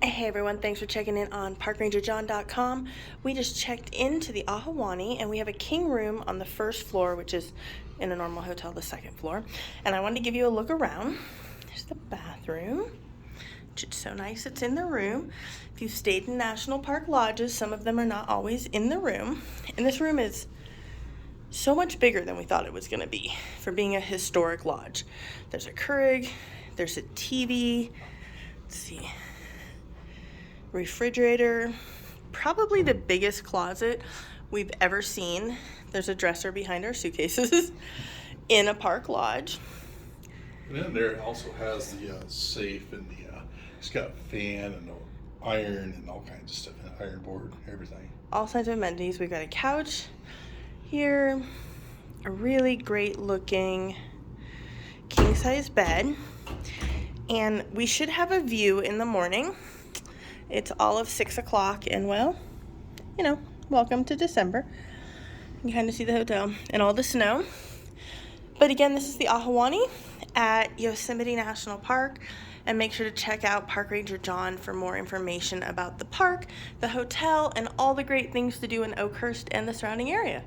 Hey everyone, thanks for checking in on parkrangerjohn.com. We just checked into the Ahwahnee and we have a king room on the first floor, which is in a normal hotel, the second floor. And I wanted to give you a look around. There's the bathroom, which is so nice it's in the room. If you've stayed in national park lodges, some of them are not always in the room. And this room is so much bigger than we thought it was going to be for being a historic lodge. There's a Keurig, there's a TV, let's see, refrigerator, probably the biggest closet we've ever seen. There's a dresser behind our suitcases in a park lodge. And then there it also has the safe and it's got a fan and an iron and all kinds of stuff, an iron board, everything. All kinds of amenities. We've got a couch here, a really great looking king size bed, and we should have a view in the morning. It's all of 6 o'clock, and well, you know, welcome to December. You can kind of see the hotel and all the snow. But again, this is the Ahwahnee at Yosemite National Park, and make sure to check out Park Ranger John for more information about the park, the hotel, and all the great things to do in Oakhurst and the surrounding area.